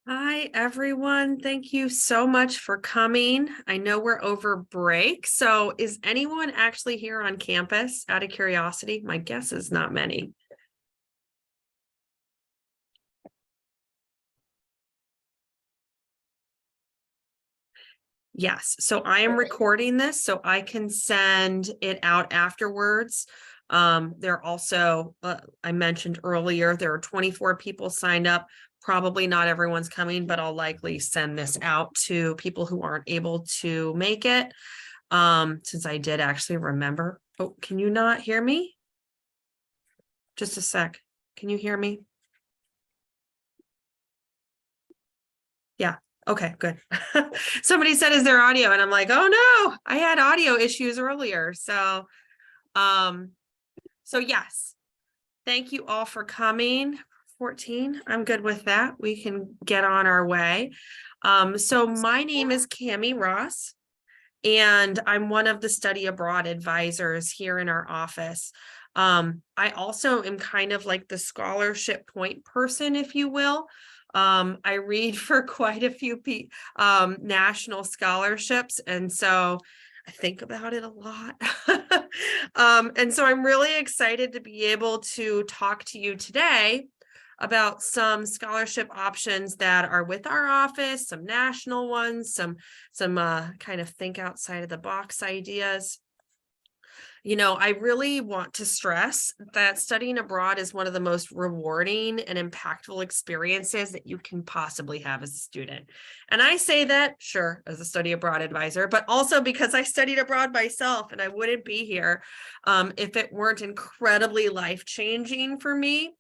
Hi, everyone. Thank you so much for coming. I know we're over break. So is anyone actually here on campus out of curiosity? My guess is not many. Yes, so I am recording this so I can send it out afterwards. There also, I mentioned earlier, there are 24 people signed up. Probably not everyone's coming, but I'll likely send this out to people who aren't able to make it. Since I did actually remember. Oh, can you not hear me? Just a sec. Can you hear me? Yeah. Okay, good. Somebody said, is there audio? And I'm like, oh no, I had audio issues earlier. Um, so yes, thank you all for coming. 14, I'm good with that. We can get on our way. So my name is Cammie Ross, and I'm one of the study abroad advisors here in our office. I also am kind of like the scholarship point person, if you will. I read for quite a few national scholarships, and so I think about it a lot. And so I'm really excited to be able to talk to you today about some scholarship options that are with our office, some national ones, some kind of think outside of the box ideas. You know, I really want to stress that studying abroad is one of the most rewarding and impactful experiences that you can possibly have as a student. And I say that, sure, as a study abroad advisor, but also because I studied abroad myself, and I wouldn't be here if it weren't incredibly life-changing for me.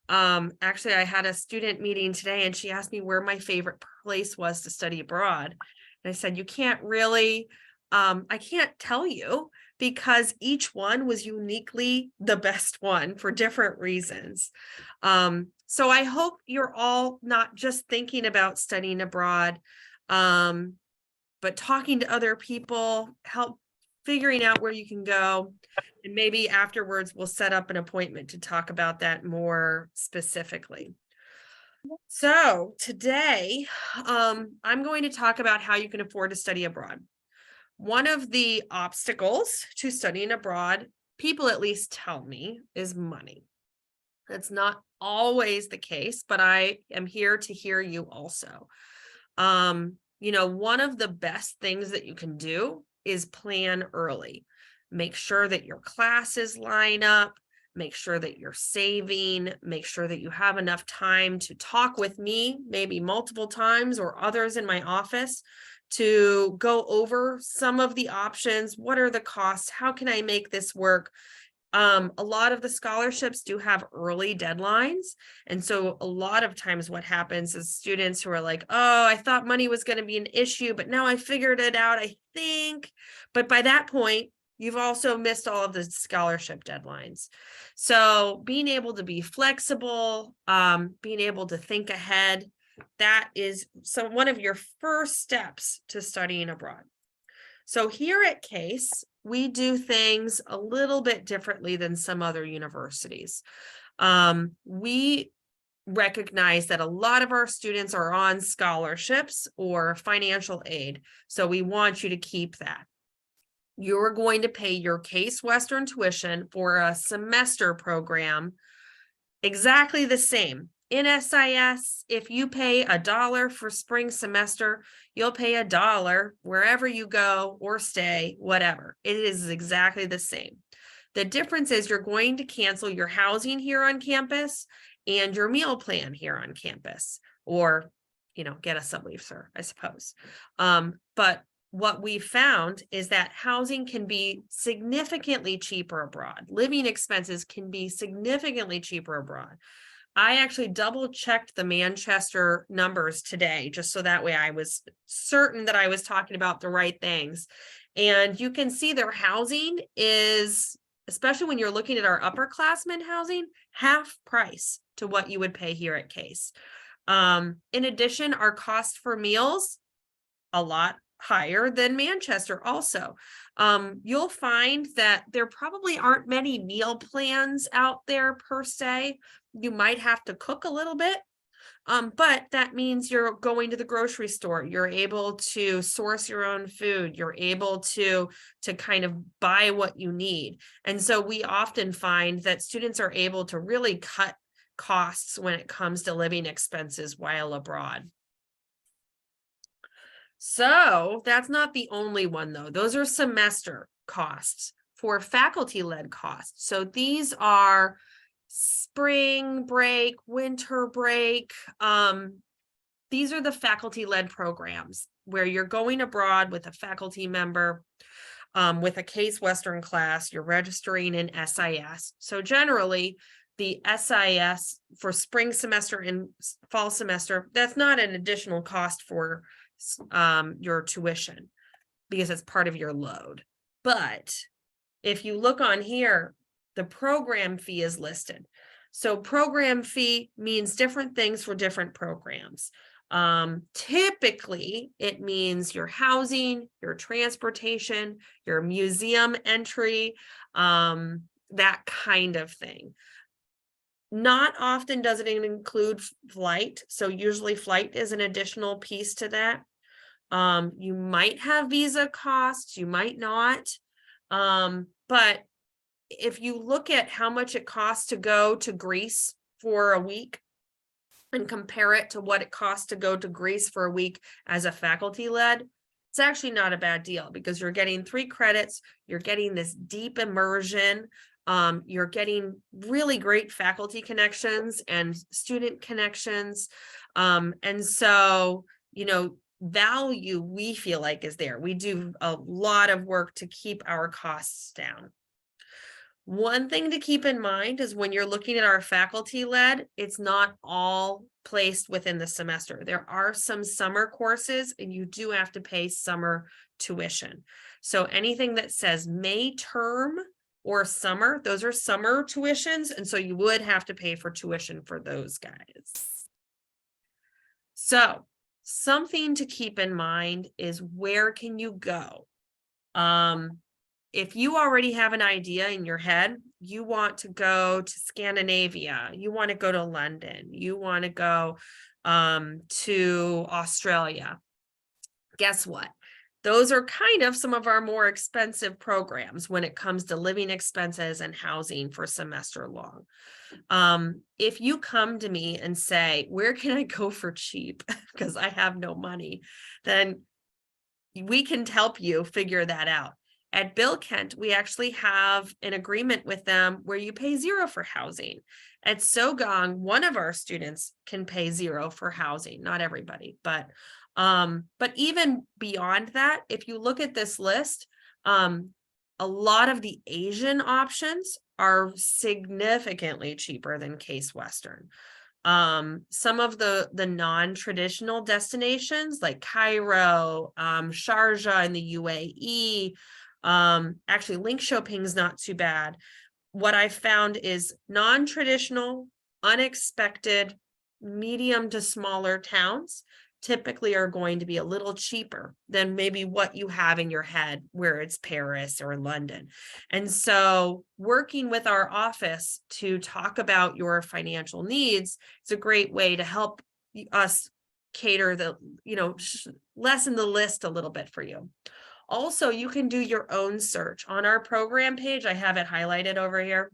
Actually, I had a student meeting today, and she asked me where my favorite place was to study abroad. And I said, you can't really, I can't tell you, because each one was uniquely the best one for different reasons. So I hope you're all not just thinking about studying abroad, but talking to other people, help figuring out where you can go. And maybe afterwards we'll set up an appointment to talk about that more specifically. So today, I'm going to talk about how you can afford to study abroad. One of the obstacles to studying abroad, people at least tell me, is money. That's not always the case, but I am here to hear you also. You know, one of the best things that you can do is plan early. Make sure that your classes line up, make sure that you're saving, make sure that you have enough time to talk with me, maybe multiple times, or others in my office, to go over some of the options. What are the costs? How can I make this work? A lot of the scholarships do have early deadlines. And so a lot of times what happens is students who are like, oh, I thought money was going to be an issue, but now I figured it out, I think. But by that point, you've also missed all of the scholarship deadlines. So being able to be flexible, being able to think ahead, that is one of your first steps to studying abroad. So here at Case, we do things a little bit differently than some other universities. We recognize that a lot of our students are on scholarships or financial aid, so we want you to keep that. You're going to pay your Case Western tuition for a semester program exactly the same. In SIS, if you pay $1 for spring semester, you'll pay $1 wherever you go or stay, whatever. It is exactly the same. The difference is you're going to cancel your housing here on campus and your meal plan here on campus, or, you know, get a subleaser, I suppose. But what we found is that housing can be significantly cheaper abroad. Living expenses can be significantly cheaper abroad. I actually double checked the Manchester numbers today, just so that way I was certain that I was talking about the right things. And you can see their housing is, especially when you're looking at our upperclassmen housing, half price to what you would pay here at Case. In addition, our cost for meals, a lot higher than Manchester also. You'll find that there probably aren't many meal plans out there per se. You might have to cook a little bit, But that means you're going to the grocery store, you're able to source your own food, you're able to kind of buy what you need. And so we often find that students are able to really cut costs when it comes to living expenses while abroad. So that's not the only one though. Those are semester costs. For faculty-led costs, so these are spring break, winter break. These are the faculty-led programs where you're going abroad with a faculty member, with a Case Western class, you're registering in SIS. So generally, the SIS for spring semester and fall semester, that's not an additional cost for your tuition because it's part of your load. But if you look on here, the program fee is listed. So program fee means different things for different programs. Typically, it means your housing, your transportation, your museum entry, that kind of thing. Not often does it include flight. So usually flight is an additional piece to that. You might have visa costs, you might not. But if you look at how much it costs to go to Greece for a week and compare it to what it costs to go to Greece for a week as a faculty-led, it's actually not a bad deal because you're getting 3 credits, you're getting this deep immersion, you're getting really great faculty connections and student connections. And so, you know, value we feel like is there. We do a lot of work to keep our costs down. One thing to keep in mind is when you're looking at our faculty-led, it's not all placed within the semester. There are some summer courses and you do have to pay summer tuition. So anything that says May term or summer, those are summer tuitions. And so you would have to pay for tuition for those guys. So something to keep in mind is where can you go? If you already have an idea in your head, you want to go to Scandinavia, you want to go to London, you want to go to Australia. Guess what? Those are kind of some of our more expensive programs when it comes to living expenses and housing for semester long. If you come to me and say, where can I go for cheap? Because I have no money, then we can help you figure that out. At Bill Kent, we actually have an agreement with them where you pay 0 for housing. At Sogong, one of our students can pay 0 for housing, not everybody, but even beyond that, if you look at this list, a lot of the Asian options are significantly cheaper than Case Western. Some of the non-traditional destinations like Cairo, Sharjah in the UAE, actually Linköping is not too bad. What I found is non-traditional, unexpected, medium to smaller towns typically are going to be a little cheaper than maybe what you have in your head where it's Paris or London. And so working with our office to talk about your financial needs is a great way to help us cater the, lessen the list a little bit for you. Also, you can do your own search on our program page. I have it highlighted over here.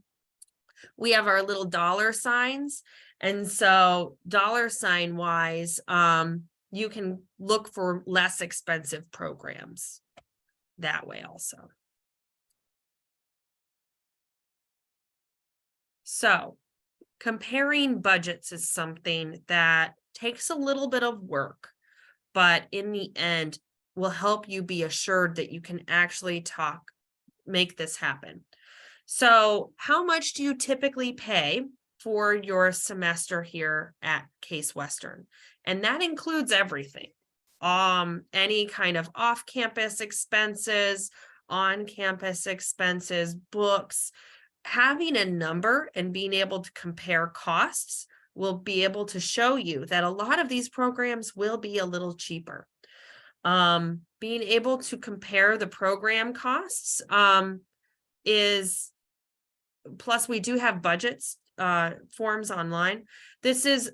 We have our little dollar signs. And so dollar sign wise, you can look for less expensive programs that way also. So comparing budgets is something that takes a little bit of work, but in the end will help you be assured that you can actually make this happen. So how much do you typically pay for your semester here at Case Western? And that includes everything. Any kind of off-campus expenses, on-campus expenses, books. Having a number and being able to compare costs will be able to show you that a lot of these programs will be a little cheaper. Being able to compare the program costs is, plus we do have budgets forms online. This is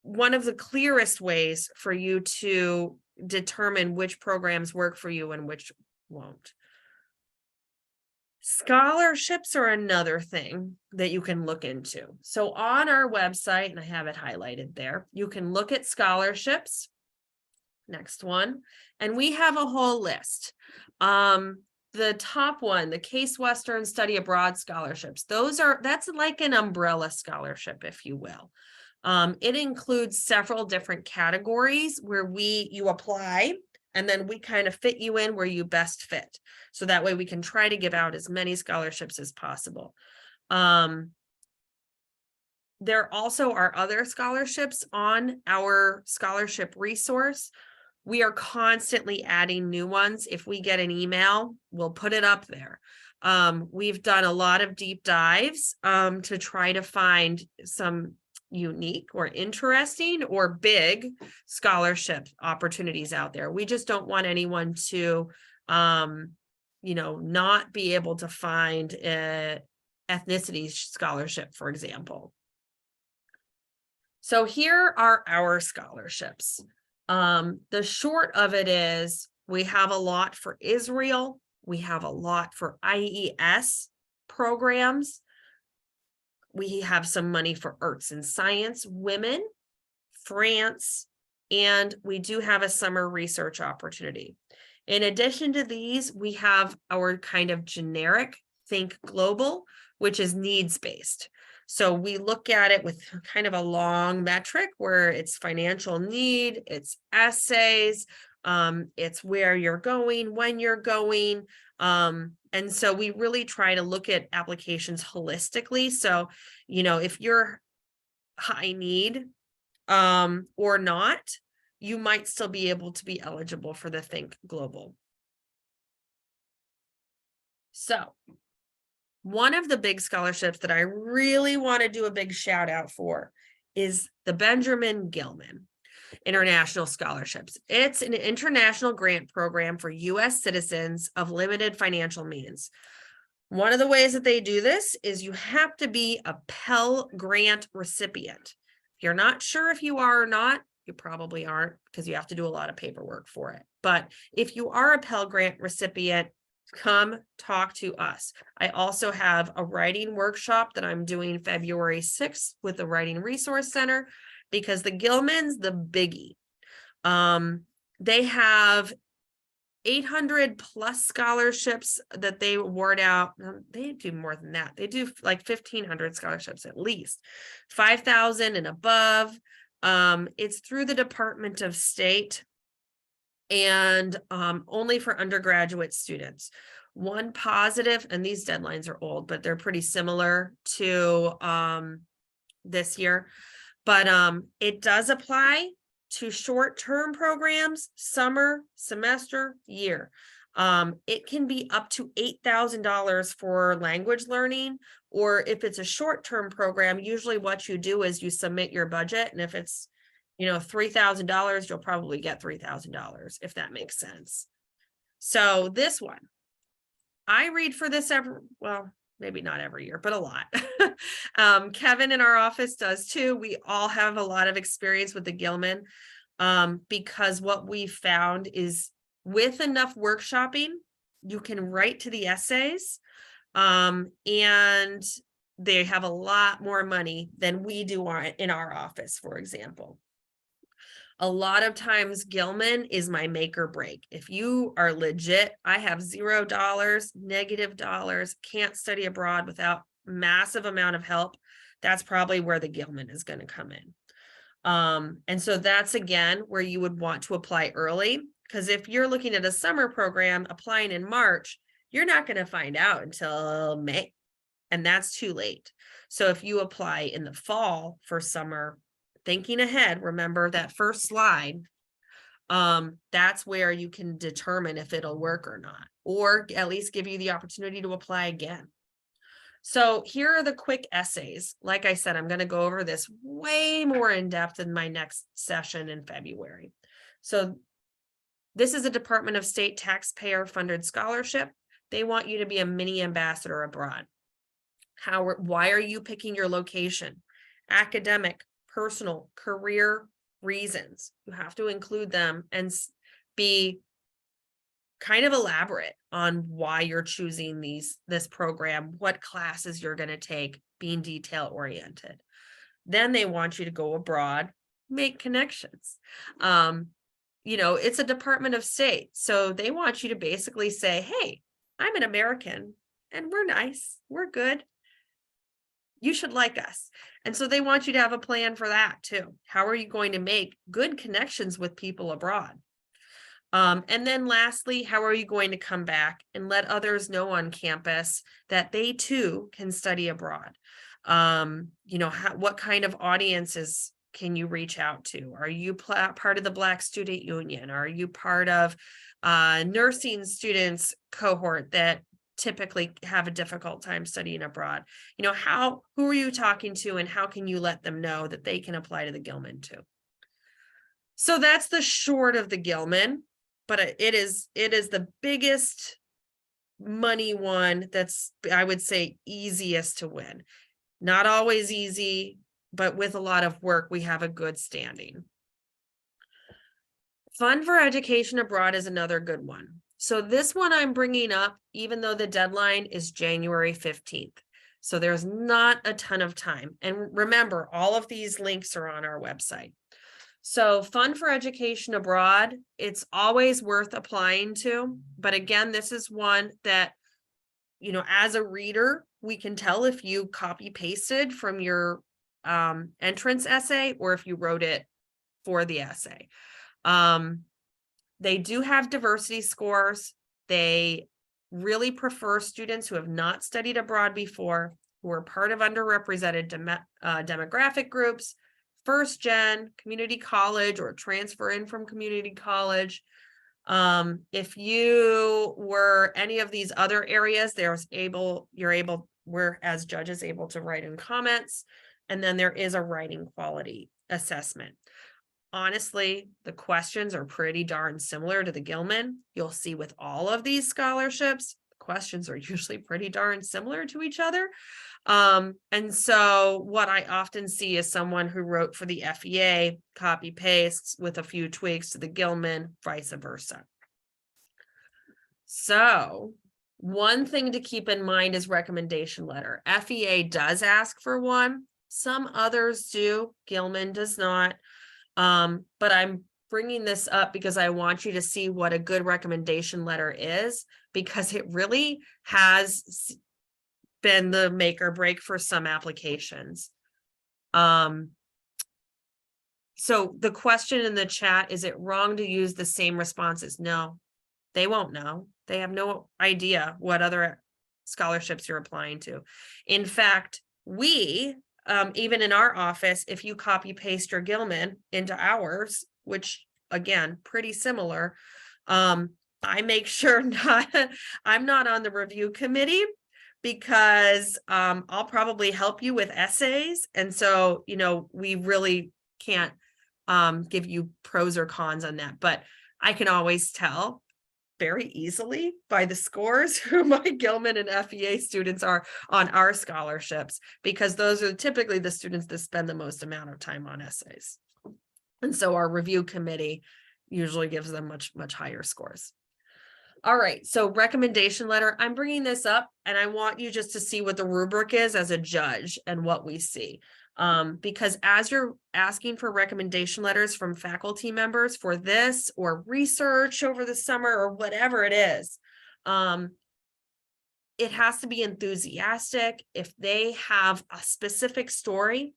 one of the clearest ways for you to determine which programs work for you and which won't. Scholarships are another thing that you can look into. So on our website, and I have it highlighted there, you can look at scholarships. Next one. And we have a whole list. The top one, the Case Western Study Abroad scholarships. That's like an umbrella scholarship, if you will. It includes several different categories where you apply, and then we kind of fit you in where you best fit. So that way we can try to give out as many scholarships as possible. There also are other scholarships on our scholarship resource. We are constantly adding new ones. If we get an email, we'll put it up there. We've done a lot of deep dives to try to find some unique or interesting or big scholarship opportunities out there. We just don't want anyone to, not be able to find a ethnicity scholarship, for example. So here are our scholarships. The short of it is we have a lot for Israel. We have a lot for IES programs. We have some money for arts and science, women, France, and we do have a summer research opportunity. In addition to these, we have our kind of generic Think Global, which is needs-based. So we look at it with kind of a long metric where it's financial need, it's essays, it's where you're going, when you're going. And so we really try to look at applications holistically. So, if you're high need or not, you might still be able to be eligible for the Think Global. So one of the big scholarships that I really want to do a big shout out for is the Benjamin Gilman International Scholarships. It's an international grant program for U.S. citizens of limited financial means. One of the ways that they do this is you have to be a Pell Grant recipient. If you're not sure if you are or not, you probably aren't, because you have to do a lot of paperwork for it. But if you are a Pell Grant recipient, come talk to us. I also have a writing workshop that I'm doing February 6th with the Writing Resource Center, because the Gilman's the biggie. They have 800 plus scholarships that they award out. They do more than that. They do like 1,500 scholarships at least, 5,000 and above. It's through the Department of State, and only for undergraduate students. One positive, and these deadlines are old, but they're pretty similar to this year, but it does apply to short-term programs, summer, semester, year. It can be up to $8,000 for language learning, or if it's a short-term program, usually what you do is you submit your budget, and if it's $3,000, you'll probably get $3,000, if that makes sense. So this one, I read for this maybe not every year, but a lot. Kevin in our office does too. We all have a lot of experience with the Gilman, because what we found is with enough workshopping, you can write to the essays, and they have a lot more money than we do in our office, for example. A lot of times Gilman is my make or break. If you are legit, I have $0, negative dollars, can't study abroad without massive amount of help, that's probably where the Gilman is going to come in. And so that's again where you would want to apply early, because if you're looking at a summer program applying in March, you're not going to find out until May, and that's too late. So if you apply in the fall for summer, thinking ahead, remember that first slide, that's where you can determine if it'll work or not, or at least give you the opportunity to apply again. So here are the quick essays. Like I said, I'm going to go over this way more in depth in my next session in February. So this is a Department of State taxpayer funded scholarship. They want you to be a mini ambassador abroad. Why are you picking your location? Academic, personal career reasons. You have to include them and be kind of elaborate on why you're choosing this program, what classes you're going to take, being detail oriented. Then they want you to go abroad, make connections. You know, it's a Department of State, so they want you to basically say, hey, I'm an American and we're nice, we're good, you should like us. And so they want you to have a plan for that too. How are you going to make good connections with people abroad? And then lastly, how are you going to come back and let others know on campus that they too can study abroad? You know, what kind of audiences can you reach out to? Are you part of the Black Student Union? Are you part of nursing students cohort that typically have a difficult time studying abroad? You know, who are you talking to, and how can you let them know that they can apply to the Gilman too? So that's the short of the Gilman, but it is the biggest money one that's, I would say, easiest to win. Not always easy, but with a lot of work, we have a good standing. Fund for Education Abroad is another good one. So this one I'm bringing up, even though the deadline is January 15th. So there's not a ton of time. And remember, all of these links are on our website. So Fund for Education Abroad, it's always worth applying to. But again, this is one that, you know, as a reader, we can tell if you copy pasted from your entrance essay or if you wrote it for the essay. They do have diversity scores. They really prefer students who have not studied abroad before, who are part of underrepresented demographic groups, first gen, community college, or transfer in from community college. If you were any of these other areas, we're as judges able to write in comments, and then there is a writing quality assessment. Honestly, the questions are pretty darn similar to the Gilman. You'll see with all of these scholarships, questions are usually pretty darn similar to each other. And so what I often see is someone who wrote for the FEA copy pastes with a few tweaks to the Gilman, vice versa. So one thing to keep in mind is recommendation letter. FEA does ask for one. Some others do. Gilman does not. But I'm bringing this up because I want you to see what a good recommendation letter is, because it really has been the make or break for some applications. So the question in the chat, is it wrong to use the same responses? No, they won't know. They have no idea what other scholarships you're applying to. In fact, even in our office, if you copy paste your Gilman into ours, which again, pretty similar, I make sure I'm not on the review committee, because I'll probably help you with essays. And so, you know, we really can't give you pros or cons on that, but I can always tell very easily by the scores who my Gilman and FEA students are on our scholarships, because those are typically the students that spend the most amount of time on essays. And so our review committee usually gives them much higher scores. All right, so recommendation letter, I'm bringing this up and I want you just to see what the rubric is as a judge and what we see. Because as you're asking for recommendation letters from faculty members for this or research over the summer or whatever it is, it has to be enthusiastic. If they have a specific story,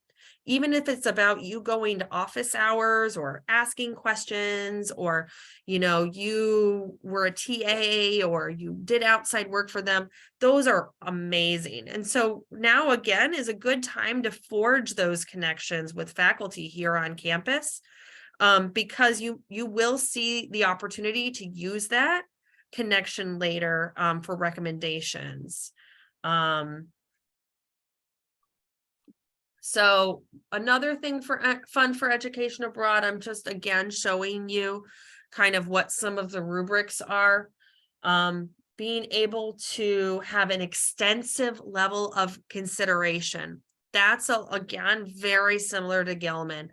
even if it's about you going to office hours or asking questions, or, you know, you were a TA or you did outside work for them, those are amazing. And so now again is a good time to forge those connections with faculty here on campus, because you will see the opportunity to use that connection later for recommendations. So another thing for Fund for Education Abroad, I'm just again showing you kind of what some of the rubrics are. Being able to have an extensive level of consideration That's again, very similar to Gilman.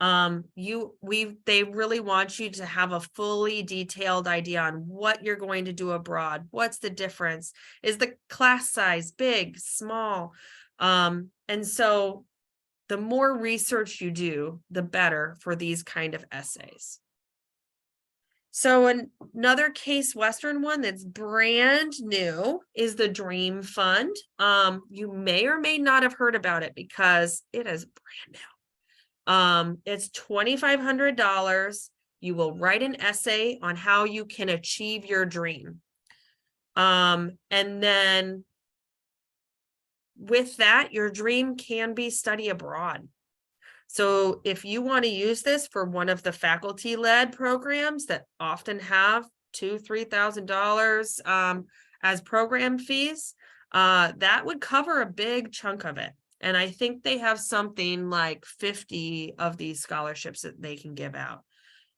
They really want you to have a fully detailed idea on what you're going to do abroad. What's the difference? Is the class size big, small? And so the more research you do, the better for these kind of essays. So another Case Western one that's brand new is the Dream Fund. You may or may not have heard about it because it is brand new. It's $2,500. You will write an essay on how you can achieve your dream. And then with that, your dream can be study abroad. So if you want to use this for one of the faculty-led programs that often have $2,000-$3,000 as program fees, that would cover a big chunk of it. And I think they have something like 50 of these scholarships that they can give out.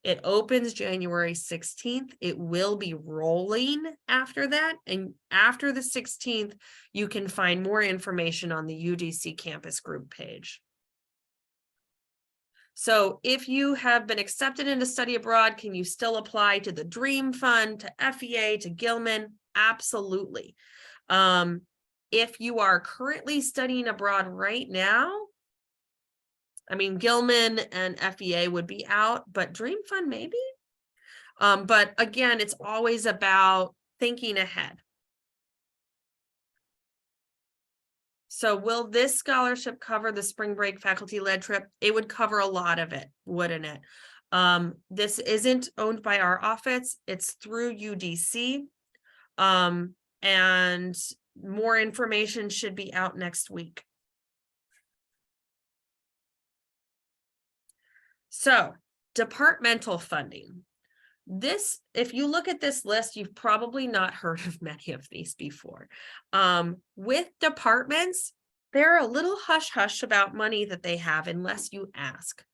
It opens January 16th. It will be rolling after that. And after the 16th, you can find more information on the UDC campus group page. So if you have been accepted into study abroad, can you still apply to the Dream Fund, to FEA, to Gilman? Absolutely. If you are currently studying abroad right now, I mean, Gilman and FEA would be out, but Dream Fund maybe. But again, it's always about thinking ahead. So will this scholarship cover the spring break faculty-led trip? It would cover a lot of it, wouldn't it? This isn't owned by our office. It's through UDC. And more information should be out next week. So, departmental funding. This, if you look at this list, you've probably not heard of many of these before. With departments, they're a little hush-hush about money that they have unless you ask.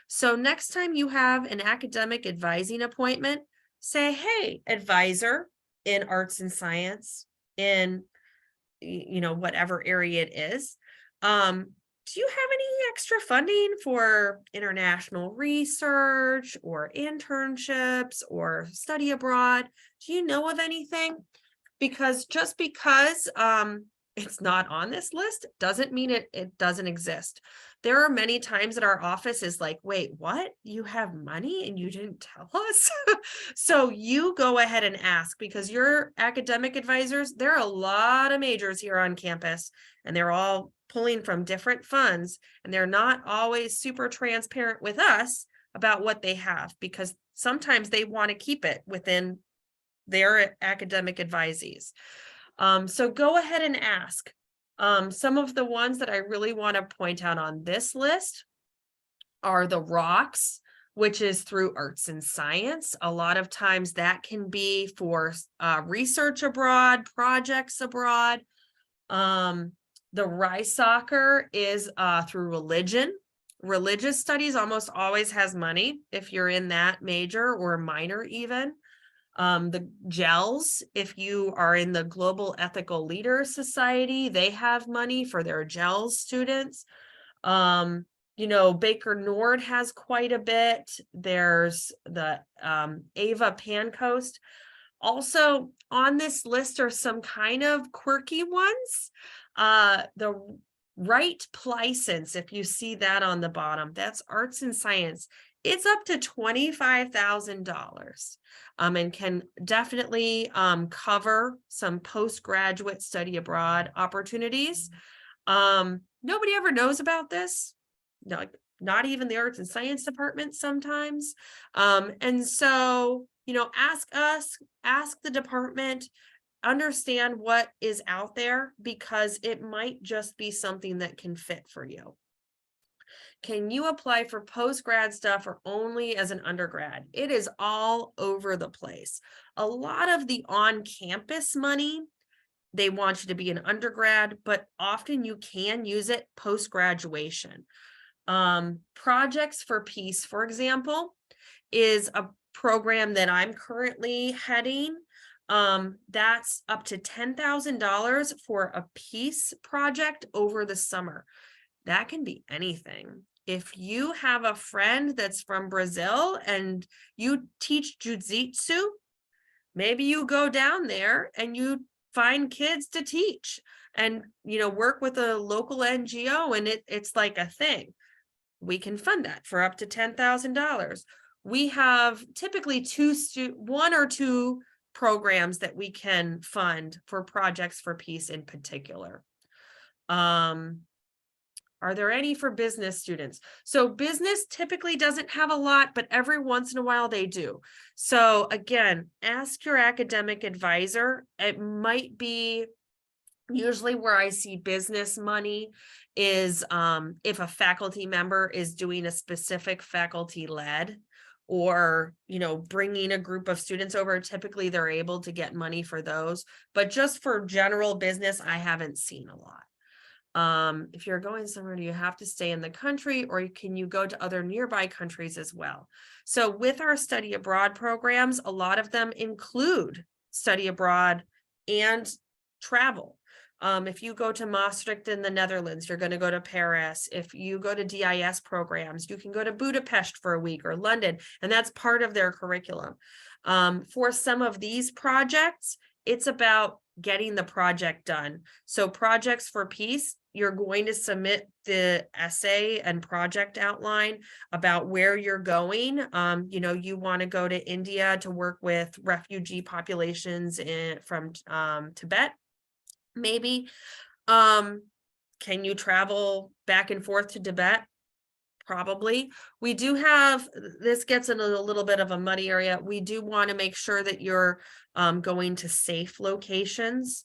So next time you have an academic advising appointment, say, hey, advisor in arts and science, in whatever area it is, do you have any extra funding for international research or internships or study abroad? Do you know of anything? Because just because it's not on this list doesn't mean it doesn't exist. There are many times that our office is like, wait, what? You have money and you didn't tell us? So you go ahead and ask, because your academic advisors, there are a lot of majors here on campus and they're all pulling from different funds, and they're not always super transparent with us about what they have, because sometimes they want to keep it within their academic advisees. So go ahead and ask. Some of the ones that I really want to point out on this list are the ROCKS, which is through arts and science. A lot of times that can be for research abroad, projects abroad. The RISE Soccer is through religion. Religious studies almost always has money if you're in that major or minor even. The GELS, if you are in the Global Ethical Leader Society, they have money for their GELS students. Baker Nord has quite a bit. There's the Ava Pancoast. Also on this list are some kind of quirky ones. The Wright License, if you see that on the bottom, that's arts and science. It's up to $25,000 and can definitely cover some postgraduate study abroad opportunities. Nobody ever knows about this, not even the arts and science department sometimes. And so, ask us, ask the department, understand what is out there, because it might just be something that can fit for you. Can you apply for post-grad stuff or only as an undergrad? It is all over the place. A lot of the on-campus money, they want you to be an undergrad, but often you can use it post-graduation. Projects for Peace, for example, is a program that I'm currently heading. That's up to $10,000 for a peace project over the summer. that can be anything. If you have a friend that's from Brazil and you teach jujitsu, maybe you go down there and you find kids to teach and, work with a local NGO, and it's like a thing. We can fund that for up to $10,000. We have typically one or two programs that we can fund for Projects for Peace in particular. Are there any for business students? So business typically doesn't have a lot, but every once in a while they do. So again, ask your academic advisor. It might be usually where I see business money is if a faculty member is doing a specific faculty led or, bringing a group of students over, typically they're able to get money for those. But just for general business, I haven't seen a lot. If you're going somewhere, do you have to stay in the country or can you go to other nearby countries as well? So with our study abroad programs, a lot of them include study abroad and travel. If you go to Maastricht in the Netherlands, you're going to go to Paris. If you go to DIS programs, you can go to Budapest for a week or London, and that's part of their curriculum. For some of these projects, it's about getting the project done. So Projects for Peace, you're going to submit the essay and project outline about where you're going. You want to go to India to work with refugee populations from Tibet, maybe. Can you travel back and forth to Tibet? Probably. We do have, this gets into a little bit of a muddy area. We do want to make sure that you're going to safe locations.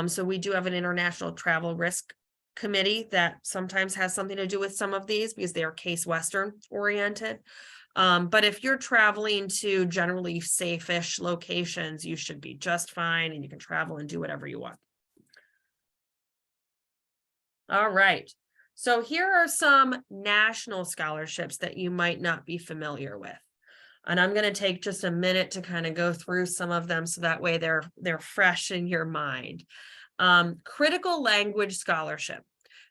So we do have an international travel risk committee that sometimes has something to do with some of these because they are Case Western oriented. But if you're traveling to generally safe-ish locations, you should be just fine and you can travel and do whatever you want. All right. So here are some national scholarships that you might not be familiar with. And I'm going to take just a minute to kind of go through some of them so that way they're fresh in your mind. Critical Language Scholarship.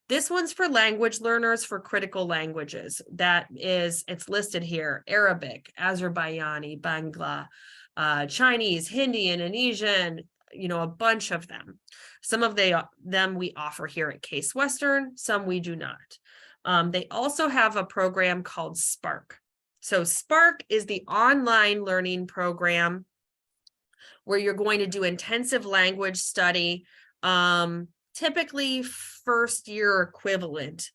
This one's for language learners for critical languages. It's listed here: Arabic, Azerbaijani, Bangla, Chinese, Hindi, Indonesian, a bunch of them. Some of them we offer here at Case Western, some we do not. They also have a program called Spark. So Spark is the online learning program where you're going to do intensive language study, typically first year equivalent.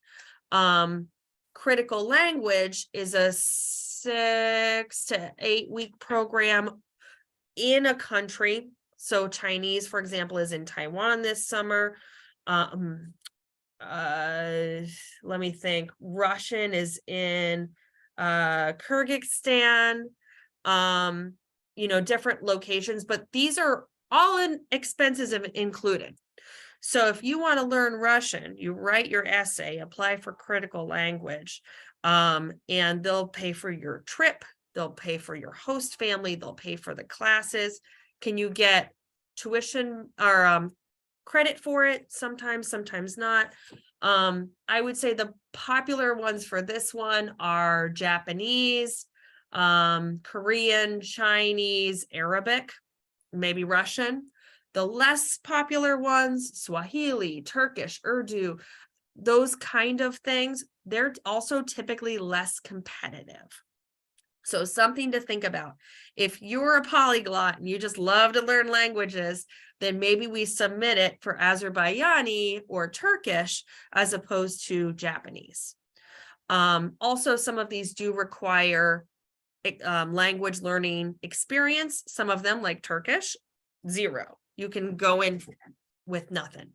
Critical language is a 6 to 8 week program in a country. So Chinese, for example, is in Taiwan this summer. Let me think. Russian is in Kyrgyzstan, different locations, but these are all in expenses included. So if you want to learn Russian, you write your essay, apply for critical language, and they'll pay for your trip. They'll pay for your host family. They'll pay for the classes. Can you get tuition or credit for it? Sometimes not. I would say the popular ones for this one are Japanese, Korean, Chinese, Arabic, maybe Russian. The less popular ones, Swahili, Turkish, Urdu, those kind of things, they're also typically less competitive. So something to think about. If you're a polyglot and you just love to learn languages, then maybe we submit it for Azerbaijani or Turkish as opposed to Japanese. Also, some of these do require language learning experience. Some of them, like Turkish, 0. You can go in with nothing.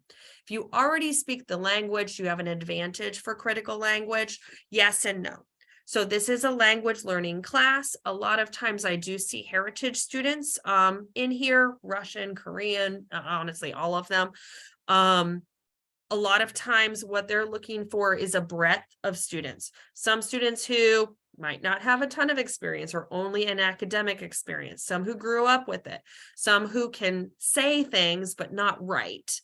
If you already speak the language, you have an advantage for critical language. Yes and no. So this is a language learning class. A lot of times I do see heritage students in here, Russian, Korean, honestly, all of them. A lot of times what they're looking for is a breadth of students. Some students who might not have a ton of experience or only an academic experience, some who grew up with it, some who can say things but not write.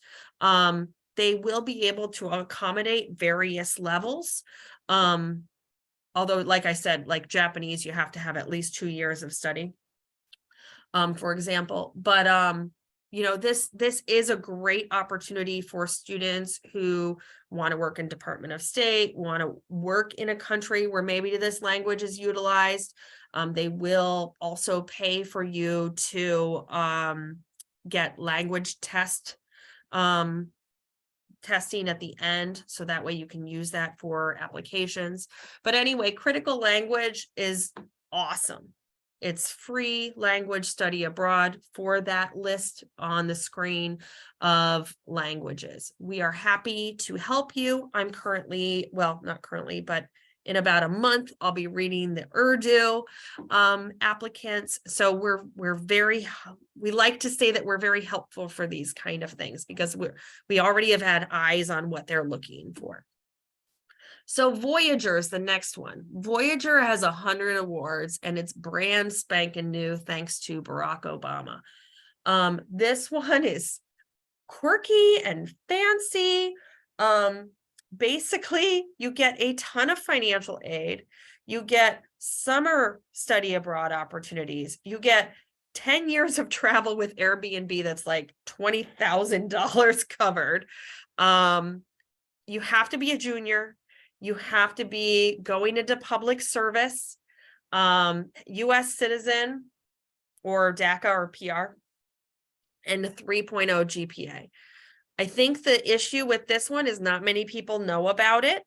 they will be able to accommodate various levels. Although, like I said, like Japanese, you have to have at least 2 years of study, for example. But you know, this is a great opportunity for students who want to work in Department of State, want to work in a country where maybe this language is utilized. They will also pay for you to get language testing at the end, so that way you can use that for applications. But anyway, critical language is awesome. It's free language study abroad for that list on the screen of languages. We are happy to help you. I'm currently, well, not currently, but in about a month, I'll be reading the Urdu applicants. So we like to say that we're very helpful for these kind of things, because we already have had eyes on what they're looking for. So Voyager is the next one. Voyager has 100 awards, and it's brand spanking new thanks to Barack Obama. This one is quirky and fancy. Basically, you get a ton of financial aid. You get summer study abroad opportunities. You get 10 years of travel with Airbnb that's like $20,000 covered. You have to be a junior. You have to be going into public service, U.S. citizen or DACA or PR, and a 3.0 GPA. I think the issue with this one is not many people know about it.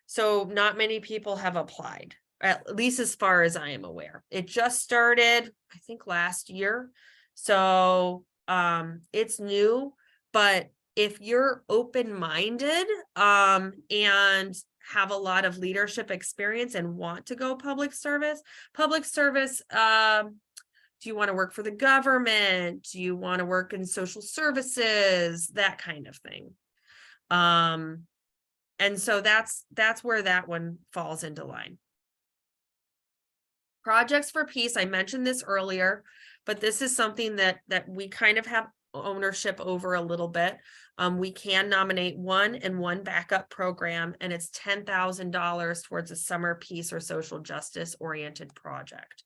So not many people have applied, at least as far as I am aware. It just started, I think, last year. So it's new, but if you're open-minded and have a lot of leadership experience and want to go public service, do you want to work for the government? Do you want to work in social services? That kind of thing. And so that's where that one falls into line. Projects for Peace, I mentioned this earlier, but this is something that we kind of have ownership over a little bit. We can nominate one and one backup program, and it's $10,000 towards a summer peace or social justice oriented project.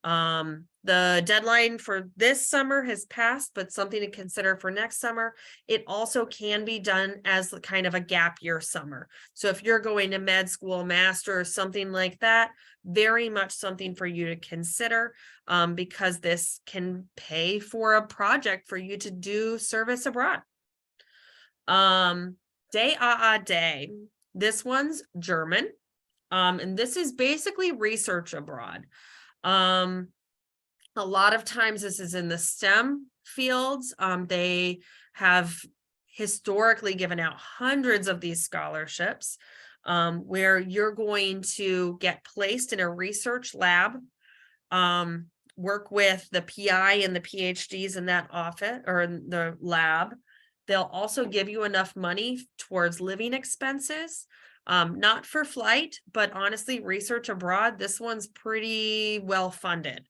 The deadline for this summer has passed, but something to consider for next summer. It also can be done as kind of a gap year summer. So if you're going to med school, master's, something like that, very much something for you to consider, because this can pay for a project for you to do service abroad. Day Day. This one's German. And this is basically research abroad. A lot of times this is in the STEM fields. They have historically given out hundreds of these scholarships, where you're going to get placed in a research lab, work with the PI and the PhDs in that office or in the lab. They'll also give you enough money towards living expenses. Not for flight, but honestly, research abroad, this one's pretty well funded.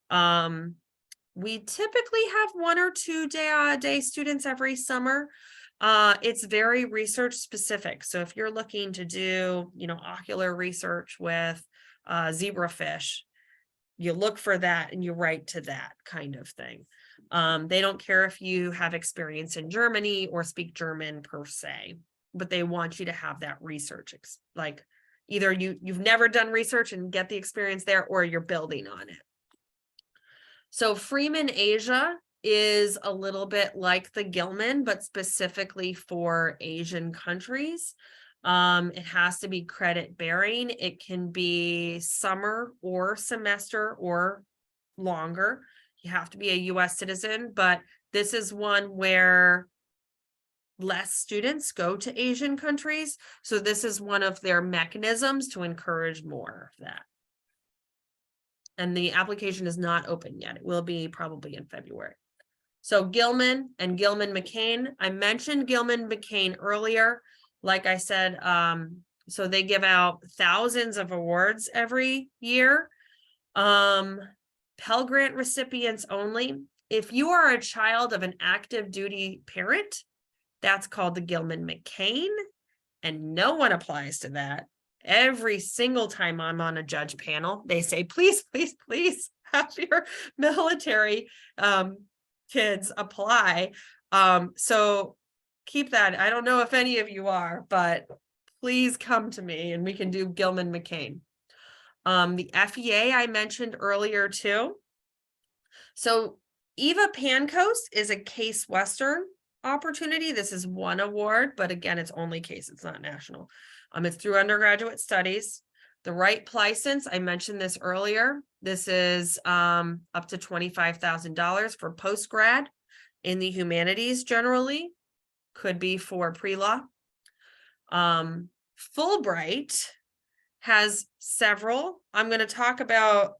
We typically have 1 or 2 day students every summer. It's very research specific. So if you're looking to do, ocular research with zebrafish, you look for that and you write to that kind of thing. They don't care if you have experience in Germany or speak German per se, but they want you to have that research, like either you've never done research and get the experience there, or you're building on it. So Freeman Asia is a little bit like the Gilman, but specifically for Asian countries. It has to be credit bearing. It can be summer or semester or longer. You have to be a US citizen, but this is one where less students go to Asian countries. So this is one of their mechanisms to encourage more of that. And the application is not open yet. It will be probably in February. So Gilman and Gilman McCain. I mentioned Gilman McCain earlier. Like I said, so they give out thousands of awards every year. Pell Grant recipients only. If you are a child of an active duty parent, That's called the Gilman-McCain, and no one applies to that. Every single time I'm on a judge panel, they say, please, please, please have your military kids apply. So keep that. I don't know if any of you are, but please come to me and we can do Gilman-McCain. The FEA I mentioned earlier too. So Eva Pancoast is a Case Western opportunity. This is one award, but again, it's only Case, it's not national. It's through undergraduate studies. The Wright license, I mentioned this earlier. This is up to $25,000 for post-grad in the humanities generally, could be for pre-law. Fulbright has several. I'm going to talk about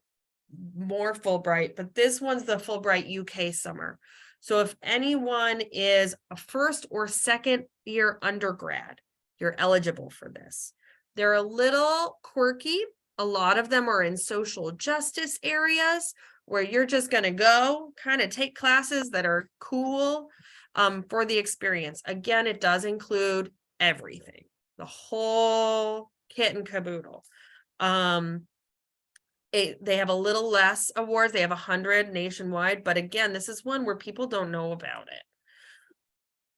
more Fulbright, but this one's the Fulbright UK summer. So if anyone is a first or second year undergrad, you're eligible for this. They're a little quirky. A lot of them are in social justice areas where you're just going to go kind of take classes that are cool for the experience. Again, it does include everything, the whole kit and caboodle. They have a little less awards. They have 100 nationwide, but again, this is one where people don't know about it.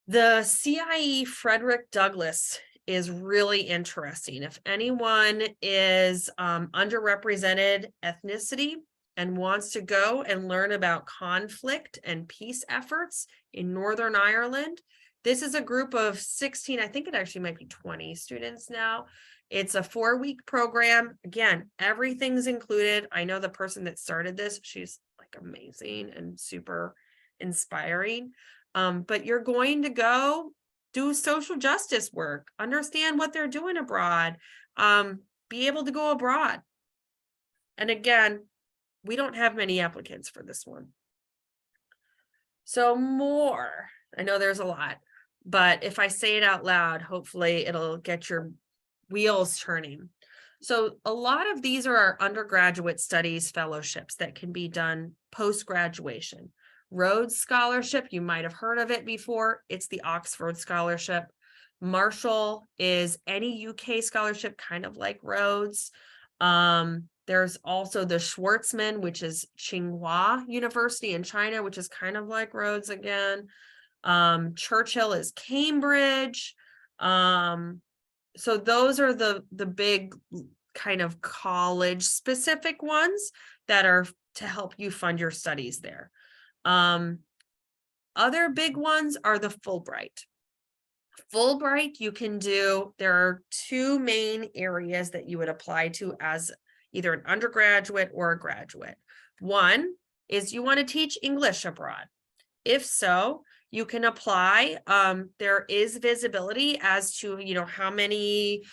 The CIE Frederick Douglass is really interesting. If anyone is underrepresented ethnicity and wants to go and learn about conflict and peace efforts in Northern Ireland, this is a group of 16, I think it actually might be 20 students now. It's a 4-week program. Again, everything's included. I know the person that started this, she's like amazing and super inspiring. But you're going to go do social justice work, understand what they're doing abroad, be able to go abroad. And again, we don't have many applicants for this one. So more, I know there's a lot, but if I say it out loud, hopefully it'll get your wheels turning. So a lot of these are our undergraduate studies fellowships that can be done post-graduation. Rhodes Scholarship, you might have heard of it before. It's the Oxford Scholarship. Marshall is any UK scholarship, kind of like Rhodes. There's also the Schwarzman, which is Tsinghua University in China, which is kind of like Rhodes again. Churchill is Cambridge. So those are the big kind of college specific ones that are to help you fund your studies there. Other big ones are the Fulbright. Fulbright you can do, there are 2 main areas that you would apply to as either an undergraduate or a graduate. One is you want to teach English abroad. If so, you can apply. There is visibility as to, how many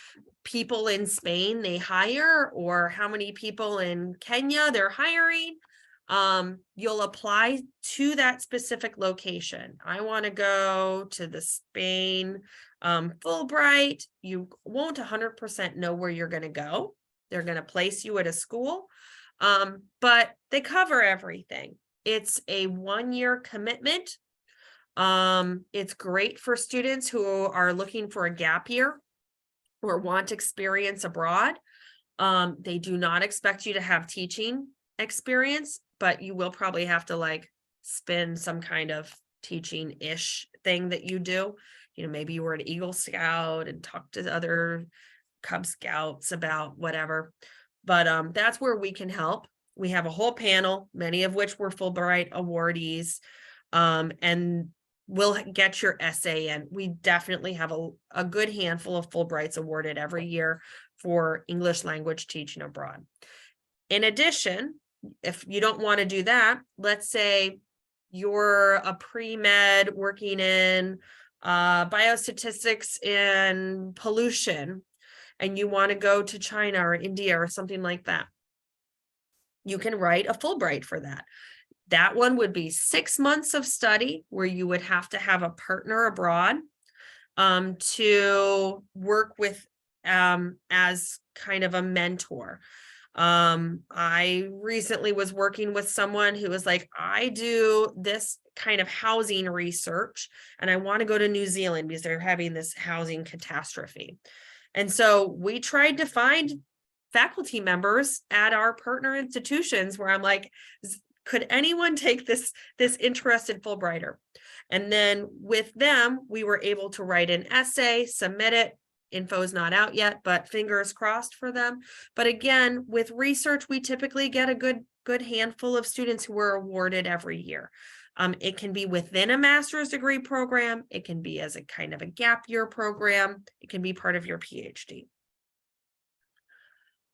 people in Spain they hire or how many people in Kenya they're hiring. You'll apply to that specific location. I want to go to the Spain Fulbright. You won't 100% know where you're going to go. They're going to place you at a school, but they cover everything. It's a 1-year commitment. It's great for students who are looking for a gap year or want experience abroad. They do not expect you to have teaching experience, but you will probably have to spend some kind of teaching-ish thing that you do. Maybe you were an Eagle Scout and talk to other Cub Scouts about whatever, but that's where we can help. We have a whole panel, many of which were Fulbright awardees, and we'll get your essay in. We definitely have a good handful of Fulbrights awarded every year for English language teaching abroad. In addition, if you don't want to do that, let's say you're a pre-med working in biostatistics and pollution, and you want to go to China or India or something like that. You can write a Fulbright for that. That one would be 6 months of study where you would have to have a partner abroad to work with as kind of a mentor. I recently was working with someone who was like, I do this kind of housing research, and I want to go to New Zealand because they're having this housing catastrophe. And so we tried to find faculty members at our partner institutions where I'm like, could anyone take this interested Fulbrighter? And then with them, we were able to write an essay, submit it. Info's not out yet, but fingers crossed for them. But again, with research, we typically get a good handful of students who are awarded every year. It can be within a master's degree program. It can be as a kind of a gap year program. It can be part of your PhD.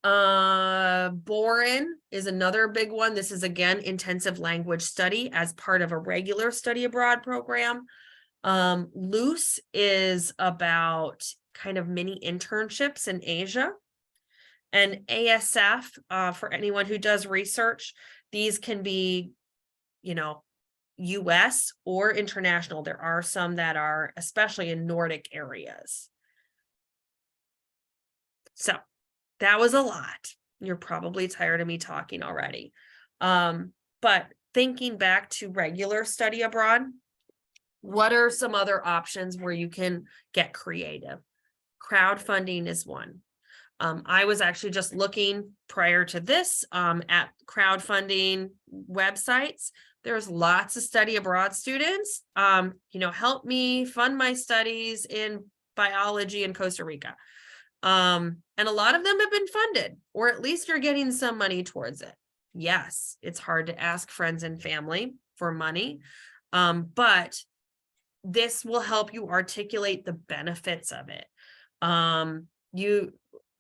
Boren is another big one. This is again intensive language study as part of a regular study abroad program. Luce is about kind of mini internships in Asia. And ASF, for anyone who does research, these can be, you know, US or international. There are some that are especially in Nordic areas. So that was a lot. You're probably tired of me talking already. But thinking back to regular study abroad, what are some other options where you can get creative? Crowdfunding is one. I was actually just looking prior to this at crowdfunding websites. There's lots of study abroad students, you know, help me fund my studies in biology in Costa Rica. And a lot of them have been funded, or at least you're getting some money towards it. Yes, it's hard to ask friends and family for money, but this will help you articulate the benefits of it. You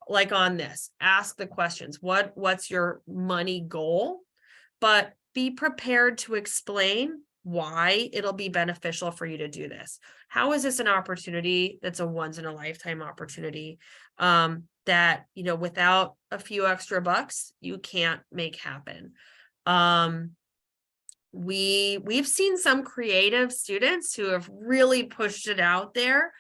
like on this, ask the questions, what's your money goal, but be prepared to explain why it'll be beneficial for you to do this. How is this an opportunity that's a once in a lifetime opportunity that, you know, without a few extra bucks, you can't make happen? We've seen some creative students who have really pushed it out there.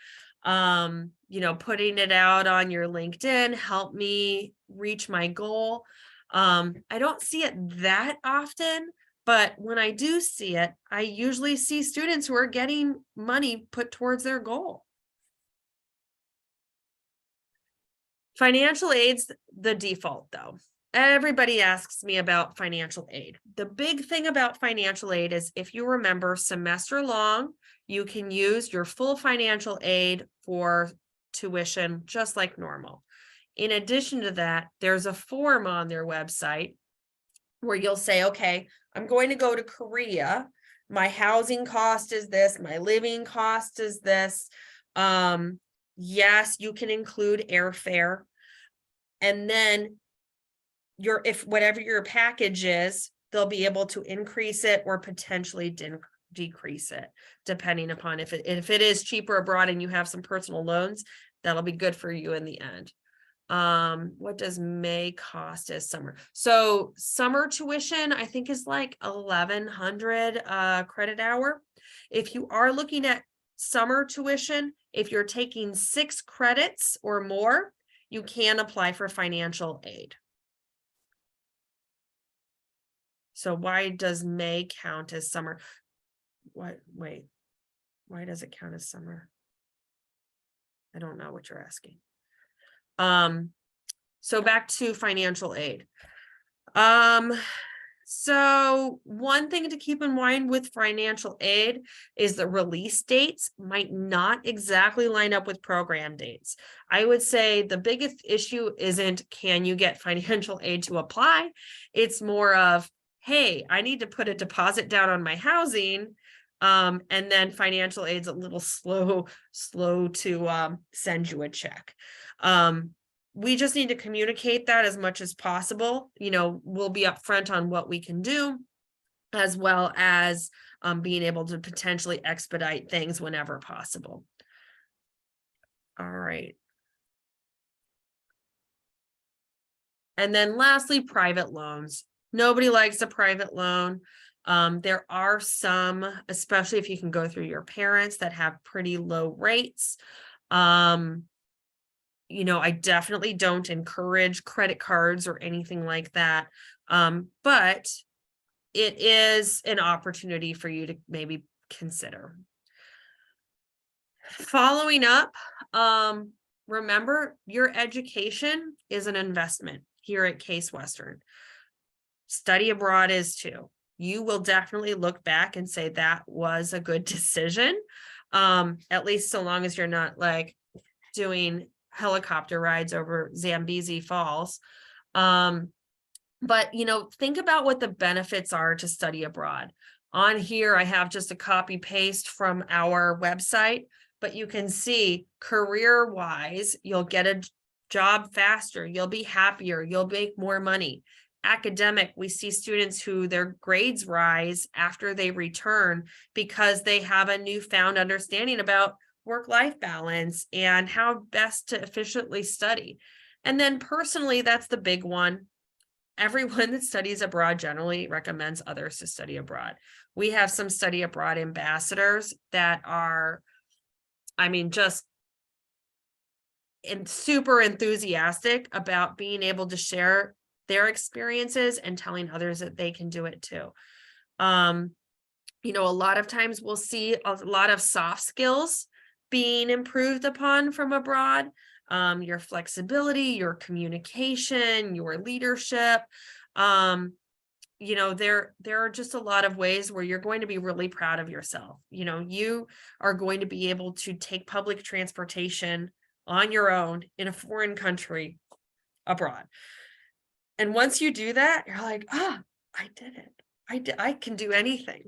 You know, putting it out on your LinkedIn, help me reach my goal. I don't see it that often, but when I do see it, I usually see students who are getting money put towards their goal. Financial aid's the default though. Everybody asks me about financial aid. The big thing about financial aid is, if you remember, semester long, you can use your full financial aid for tuition just like normal. In addition to that, there's a form on their website where you'll say, okay, I'm going to go to Korea. My housing cost is this, my living cost is this. Yes, you can include airfare. And then if whatever your package is, they'll be able to increase it or potentially decrease it, depending upon if it is cheaper abroad and you have some personal loans, that'll be good for you in the end. What does May cost as summer? So summer tuition, I think, is like 1,100 credit hour. If you are looking at summer tuition, if you're taking 6 credits or more, you can apply for financial aid. So why does May count as summer? Wait, why does it count as summer? I don't know what you're asking. So back to financial aid. So one thing to keep in mind with financial aid is the release dates might not exactly line up with program dates. I would say the biggest issue isn't can you get financial aid to apply? It's more of, hey, I need to put a deposit down on my housing. And then financial aid's a little slow to send you a check. We just need to communicate that as much as possible. You know, we'll be upfront on what we can do, as well as being able to potentially expedite things whenever possible. All right. And then lastly, private loans. Nobody likes a private loan. There are some, especially if you can go through your parents, that have pretty low rates. You know, I definitely don't encourage credit cards or anything like that. But it is an opportunity for you to maybe consider. Following up, remember, your education is an investment here at Case Western. Study abroad is too. You will definitely look back and say that was a good decision, at least so long as you're not like doing helicopter rides over Zambezi Falls. But, you know, think about what the benefits are to study abroad. On here, I have just a copy paste from our website, but you can see career-wise, you'll get a job faster, you'll be happier, you'll make more money. Academic, we see students who their grades rise after they return because they have a newfound understanding about work-life balance and how best to efficiently study. And then personally, that's the big one. Everyone that studies abroad generally recommends others to study abroad. We have some study abroad ambassadors that are, I mean, just super enthusiastic about being able to share their experiences and telling others that they can do it too. You know, a lot of times we'll see a lot of soft skills being improved upon from abroad. Your flexibility, your communication, your leadership. You know, there are just a lot of ways where you're going to be really proud of yourself. You know, you are going to be able to take public transportation on your own in a foreign country abroad. And once you do that, you're like, ah, I did it. I can do anything.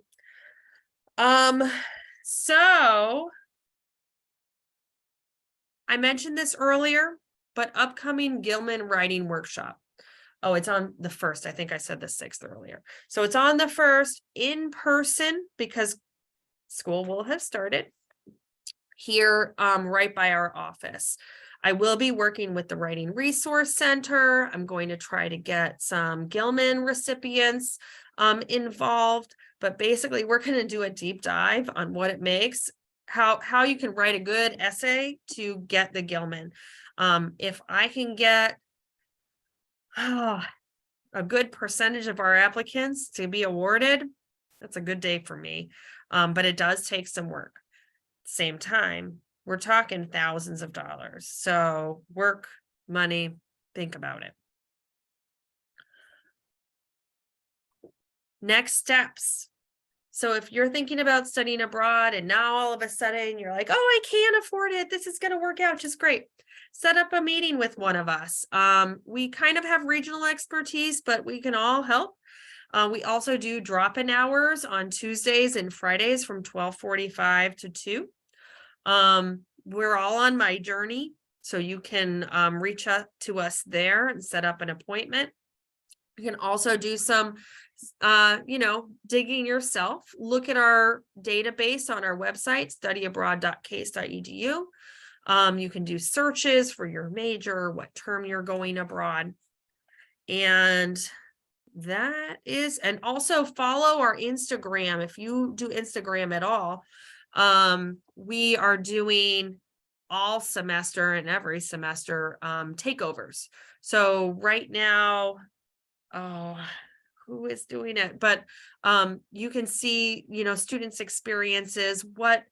So I mentioned this earlier, but upcoming Gilman writing workshop. Oh, it's on the 1st. I think I said the 6th earlier. So it's on the 1st in person because school will have started here, right by our office. I will be working with the Writing Resource Center. I'm going to try to get some Gilman recipients involved, but basically we're going to do a deep dive on what it makes, how you can write a good essay to get the Gilman. If I can get a good percentage of our applicants to be awarded, that's a good day for me. But it does take some work. At the same time, we're talking thousands of dollars. So work, money, think about it. Next steps. So if you're thinking about studying abroad and now all of a sudden you're like, oh, I can't afford it, this is going to work out just great. Set up a meeting with one of us. We kind of have regional expertise, but we can all help. We also do drop-in hours on Tuesdays and Fridays from 12:45 to 2. We're all on My Journey, so you can reach out to us there and set up an appointment. You can also do some, you know, digging yourself. Look at our database on our website, studyabroad.case.edu. You can do searches for your major, what term you're going abroad. And that is, and also follow our Instagram. If you do Instagram at all, we are doing all semester and every semester takeovers. So right now, oh, who is doing it? But you can see, you know, students' experiences, what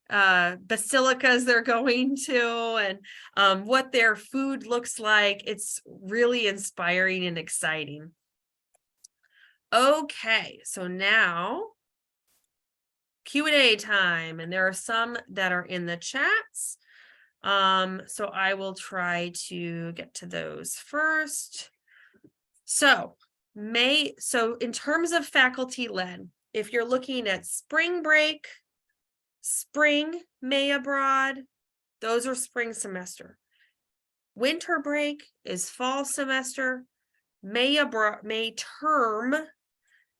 basilicas they're going to, and what their food looks like. It's really inspiring and exciting. Okay, so now Q&A time, and there are some that are in the chats. So I will try to get to those first. So in terms of faculty led, if you're looking at spring break, spring, May abroad, those are spring semester. Winter break is fall semester, May term,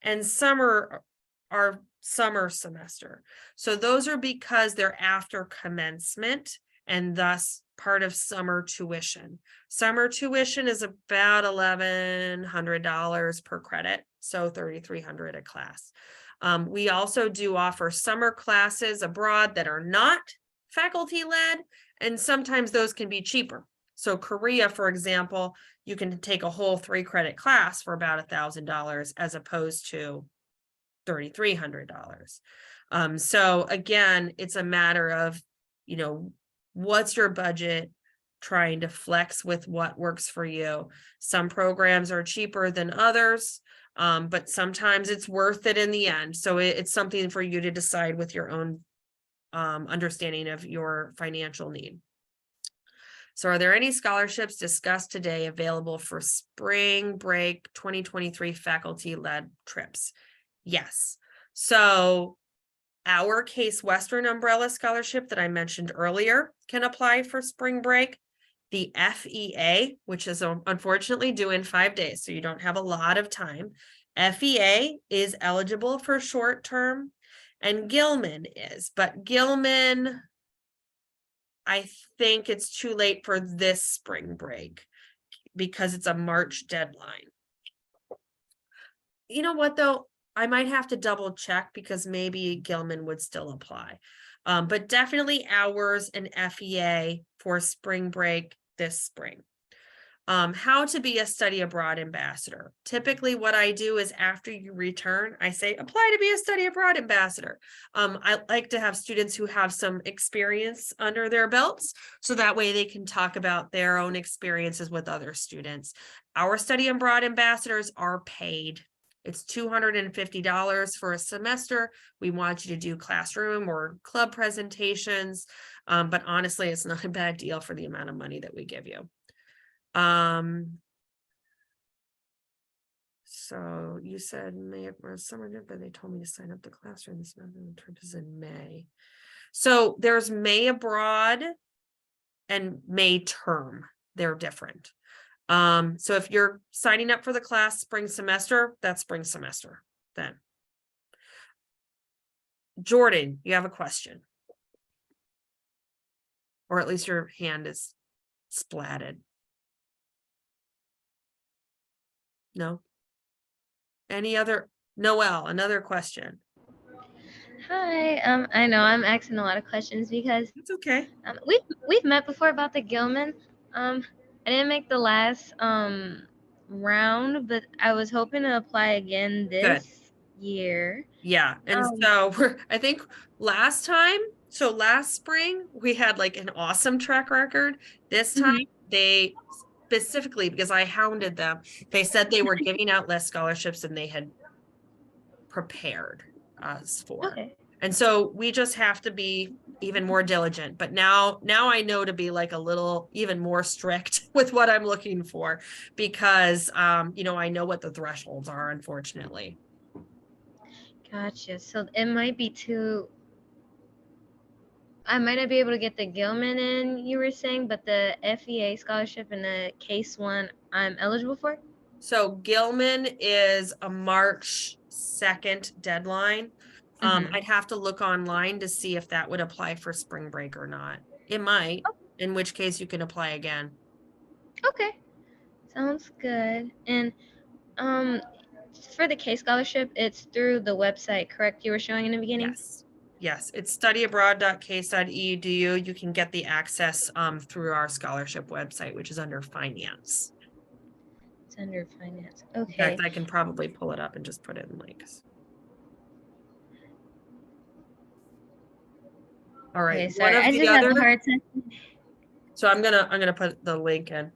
and summer are summer semester. So those are because they're after commencement and thus part of summer tuition. Summer tuition is about $1,100 per credit, so $3,300 a class. We also do offer summer classes abroad that are not faculty led, and sometimes those can be cheaper. So Korea, for example, you can take a whole 3-credit class for about $1,000 as opposed to $3,300. So again, it's a matter of, you know, what's your budget, trying to flex with what works for you. Some programs are cheaper than others, but sometimes it's worth it in the end. So it's something for you to decide with your own understanding of your financial need. So are there any scholarships discussed today available for spring break 2023 faculty-led trips? Yes. So our Case Western umbrella scholarship that I mentioned earlier can apply for spring break. The FEA, which is unfortunately due in 5 days, so you don't have a lot of time. FEA is eligible for short term, and Gilman is, but Gilman, I think it's too late for this spring break because it's a March deadline. You know what though? I might have to double check because maybe Gilman would still apply. But definitely ours and FEA for spring break this spring. How to be a study abroad ambassador. Typically what I do is after you return, I say, apply to be a study abroad ambassador. I like to have students who have some experience under their belts, so that way they can talk about their own experiences with other students. Our study abroad ambassadors are paid. It's $250 for a semester. We want you to do classroom or club presentations, but honestly, it's not a bad deal for the amount of money that we give you. So you said May or summer, but they told me to sign up the classroom this month and the trip is in May. So there's May abroad and May term. They're different. So if you're signing up for the class spring semester, that's spring semester then. Jordan, you have a question. Or at least your hand is splatted. No? Any other? Noelle, another question. Hi, I know I'm asking a lot of questions because It's okay. We've met before about the Gilman. I didn't make the last round, but I was hoping to apply again this year. Yeah, and so I think last spring we had like an awesome track record. This time they specifically, because I hounded them, they said they were giving out less scholarships than they had prepared us for. Okay. And so we just have to be even more diligent. But now I know to be like a little even more strict with what I'm looking for, because you know, I know what the thresholds are, unfortunately. Gotcha. So it might be too. I might not be able to get the Gilman in, you were saying, but the FEA scholarship and the Case one I'm eligible for? So Gilman is a March 2nd deadline. I'd have to look online to see if that would apply for spring break or not. It might, in which case you can apply again. Okay. Sounds good. And for the Case scholarship, it's through the website, correct? You were showing in the beginning? Yes, it's studyabroad.case.edu. You can get the access through our scholarship website, which is under finance. It's under finance. Okay. In fact, I can probably pull it up and just put it in links. All right. Okay, sorry, I just have a hard time. So I'm gonna put the link in.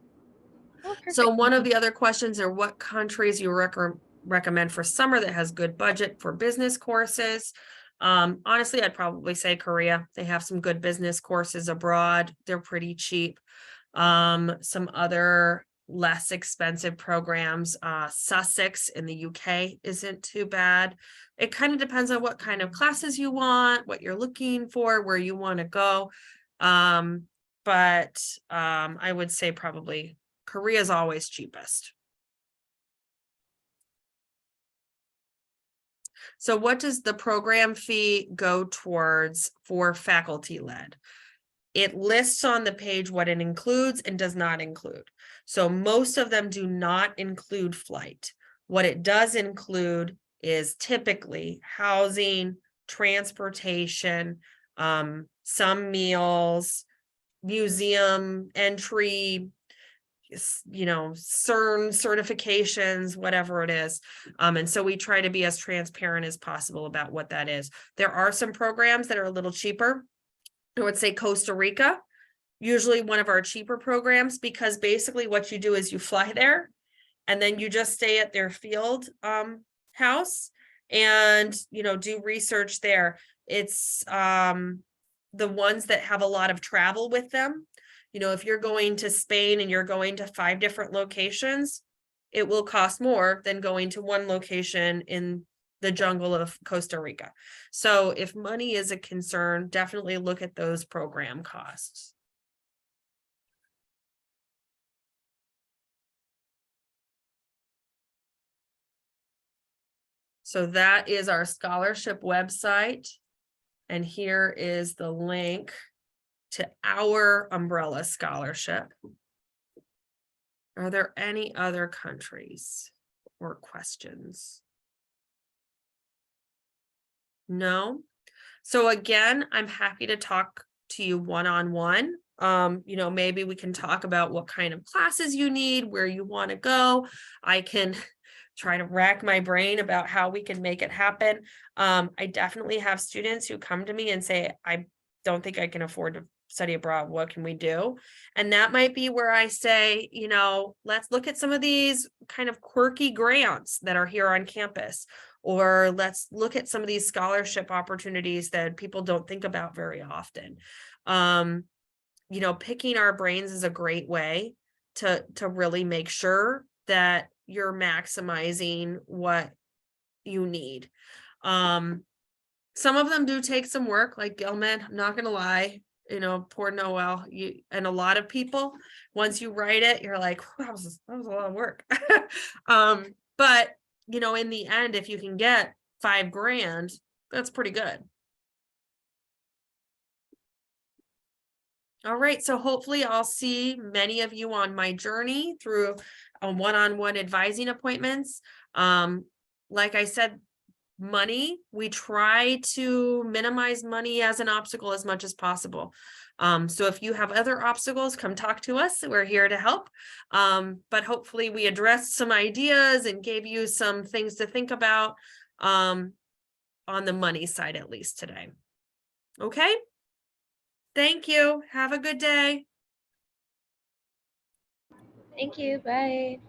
Oh, perfect. So one of the other questions are what countries you recommend for summer that has good budget for business courses. Honestly, I'd probably say Korea. They have some good business courses abroad. They're pretty cheap. Some other less expensive programs, Sussex in the UK isn't too bad. It kind of depends on what kind of classes you want, what you're looking for, where you want to go. But I would say probably Korea is always cheapest. So what does the program fee go towards for faculty led? It lists on the page what it includes and does not include. So most of them do not include flight. What it does include is typically housing, transportation, some meals, museum entry, CERN certifications, whatever it is. And so we try to be as transparent as possible about what that is. There are some programs that are a little cheaper. I would say Costa Rica, usually one of our cheaper programs, because basically what you do is you fly there and then you just stay at their field house and do research there. It's the ones that have a lot of travel with them. If you're going to Spain and you're going to 5 different locations, it will cost more than going to one location in the jungle of Costa Rica. So if money is a concern, definitely look at those program costs. So that is our scholarship website. And here is the link to our umbrella scholarship. Are there any other countries or questions? No? So again, I'm happy to talk to you one-on-one. Maybe we can talk about what kind of classes you need, where you want to go. I can try to rack my brain about how we can make it happen. I definitely have students who come to me and say, I don't think I can afford to study abroad. What can we do? And that might be where I say, let's look at some of these kind of quirky grants that are here on campus, or let's look at some of these scholarship opportunities that people don't think about very often. Picking our brains is a great way to really make sure that you're maximizing what you need. Some of them do take some work, like Gilman. I'm not gonna lie, poor Noel. And a lot of people, once you write it, you're like, that was a lot of work. But in the end, if you can get $5,000, that's pretty good. All right, so hopefully I'll see many of you on my journey through one-on-one advising appointments. Like I said, money, we try to minimize money as an obstacle as much as possible. So if you have other obstacles, come talk to us. We're here to help. But hopefully we addressed some ideas and gave you some things to think about on the money side, at least today. Okay. Thank you. Have a good day. Thank you. Bye.